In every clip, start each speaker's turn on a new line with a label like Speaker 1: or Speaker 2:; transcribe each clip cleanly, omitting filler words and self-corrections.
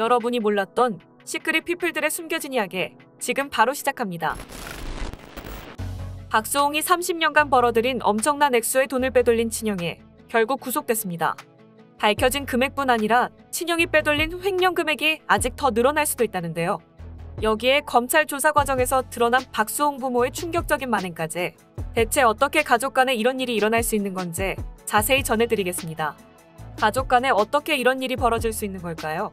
Speaker 1: 여러분이 몰랐던 시크릿 피플들의 숨겨진 이야기 지금 바로 시작합니다. 박수홍이 30년간 벌어들인 엄청난 액수의 돈을 빼돌린 친형이 결국 구속됐습니다. 밝혀진 금액뿐 아니라 친형이 빼돌린 횡령 금액이 아직 더 늘어날 수도 있다는데요. 여기에 검찰 조사 과정에서 드러난 박수홍 부모의 충격적인 만행까지 대체 어떻게 가족 간에 이런 일이 일어날 수 있는 건지 자세히 전해드리겠습니다. 가족 간에 어떻게 이런 일이 벌어질 수 있는 걸까요?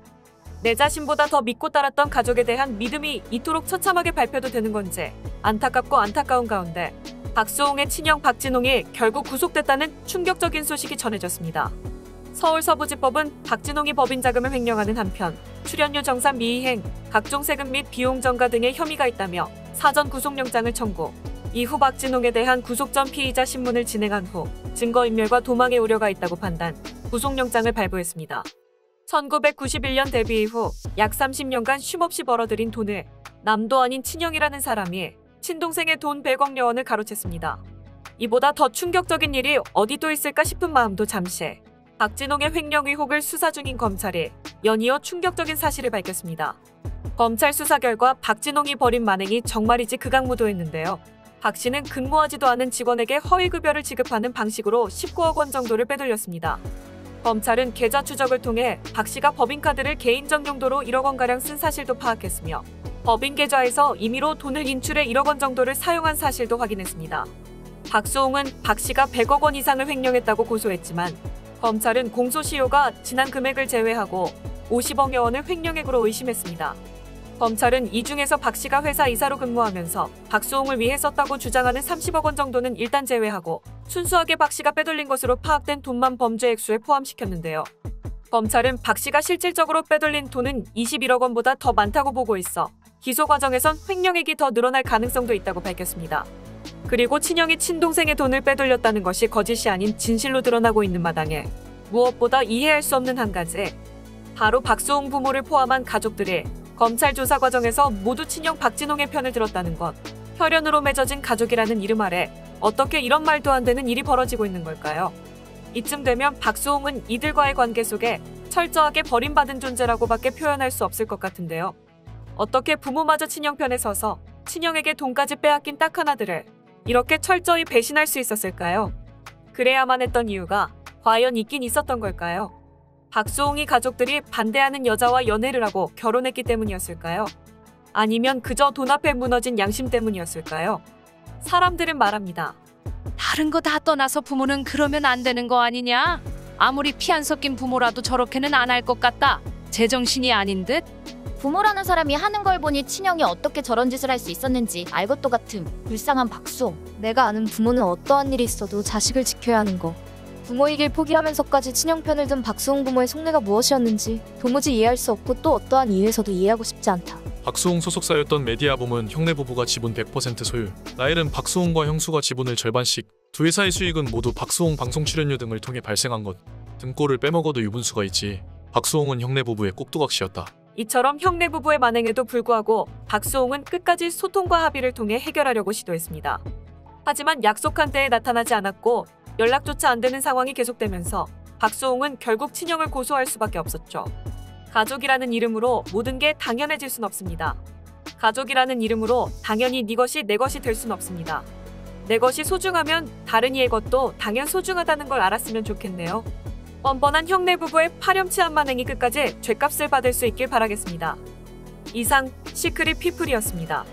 Speaker 1: 내 자신보다 더 믿고 따랐던 가족에 대한 믿음이 이토록 처참하게 발표도 되는 건지 안타깝고 안타까운 가운데 박수홍의 친형 박진홍이 결국 구속됐다는 충격적인 소식이 전해졌습니다. 서울서부지법은 박진홍이 법인 자금을 횡령하는 한편 출연료 정산 미이행, 각종 세금 및 비용 전가 등의 혐의가 있다며 사전 구속영장을 청구. 이후 박진홍에 대한 구속 전 피의자 신문을 진행한 후 증거인멸과 도망의 우려가 있다고 판단, 구속영장을 발부했습니다. 1991년 데뷔 이후 약 30년간 쉼없이 벌어들인 돈을 남도 아닌 친형이라는 사람이 친동생의 돈 100억여 원을 가로챘습니다. 이보다 더 충격적인 일이 어디 또 있을까 싶은 마음도 잠시. 박진홍의 횡령 의혹을 수사 중인 검찰이 연이어 충격적인 사실을 밝혔습니다. 검찰 수사 결과 박진홍이 벌인 만행이 정말이지 극악무도했는데요. 박 씨는 근무하지도 않은 직원에게 허위급여를 지급하는 방식으로 19억 원 정도를 빼돌렸습니다. 검찰은 계좌 추적을 통해 박 씨가 법인카드를 개인적 용도로 1억 원가량 쓴 사실도 파악했으며 법인 계좌에서 임의로 돈을 인출해 1억 원 정도를 사용한 사실도 확인했습니다. 박수홍은 박 씨가 100억 원 이상을 횡령했다고 고소했지만 검찰은 공소시효가 지난 금액을 제외하고 50억여 원을 횡령액으로 의심했습니다. 검찰은 이 중에서 박 씨가 회사 이사로 근무하면서 박수홍을 위해 썼다고 주장하는 30억 원 정도는 일단 제외하고 순수하게 박 씨가 빼돌린 것으로 파악된 돈만 범죄 액수에 포함시켰는데요. 검찰은 박 씨가 실질적으로 빼돌린 돈은 21억 원보다 더 많다고 보고 있어 기소 과정에선 횡령액이 더 늘어날 가능성도 있다고 밝혔습니다. 그리고 친형이 친동생의 돈을 빼돌렸다는 것이 거짓이 아닌 진실로 드러나고 있는 마당에 무엇보다 이해할 수 없는 한 가지, 바로 박수홍 부모를 포함한 가족들이 검찰 조사 과정에서 모두 친형 박진홍의 편을 들었다는 것. 혈연으로 맺어진 가족이라는 이름 아래 어떻게 이런 말도 안 되는 일이 벌어지고 있는 걸까요? 이쯤 되면 박수홍은 이들과의 관계 속에 철저하게 버림받은 존재라고밖에 표현할 수 없을 것 같은데요. 어떻게 부모마저 친형 편에 서서 친형에게 돈까지 빼앗긴 딱한 아들을 이렇게 철저히 배신할 수 있었을까요? 그래야만 했던 이유가 과연 있긴 있었던 걸까요? 박수홍이 가족들이 반대하는 여자와 연애를 하고 결혼했기 때문이었을까요? 아니면 그저 돈 앞에 무너진 양심 때문이었을까요? 사람들은 말합니다.
Speaker 2: 다른 거 다 떠나서 부모는 그러면 안 되는 거 아니냐? 아무리 피 안 섞인 부모라도 저렇게는 안 할 것 같다. 제정신이 아닌 듯?
Speaker 3: 부모라는 사람이 하는 걸 보니 친형이 어떻게 저런 짓을 할 수 있었는지 알 것도 같음. 불쌍한 박수홍.
Speaker 4: 내가 아는 부모는 어떠한 일이 있어도 자식을 지켜야 하는 거. 부모이길 포기하면서까지 친형 편을 든 박수홍 부모의 속내가 무엇이었는지 도무지 이해할 수 없고 또 어떠한 이유에서도 이해하고 싶지 않다.
Speaker 5: 박수홍 소속사였던 메디아봄은 형네 부부가 지분 100% 소유, 나일은 박수홍과 형수가 지분을 절반씩, 두 회사의 수익은 모두 박수홍 방송 출연료 등을 통해 발생한 것. 등골을 빼먹어도 유분수가 있지. 박수홍은 형네 부부의 꼭두각시였다.
Speaker 1: 이처럼 형네 부부의 만행에도 불구하고 박수홍은 끝까지 소통과 합의를 통해 해결하려고 시도했습니다. 하지만 약속한 때에 나타나지 않았고 연락조차 안 되는 상황이 계속되면서 박수홍은 결국 친형을 고소할 수밖에 없었죠. 가족이라는 이름으로 모든 게 당연해질 순 없습니다. 가족이라는 이름으로 당연히 네 것이 내 것이 될 순 없습니다. 내 것이 소중하면 다른 이의 것도 당연 소중하다는 걸 알았으면 좋겠네요. 뻔뻔한 형네 부부의 파렴치한 만행이 끝까지 죗값을 받을 수 있길 바라겠습니다. 이상 시크릿 피플이었습니다.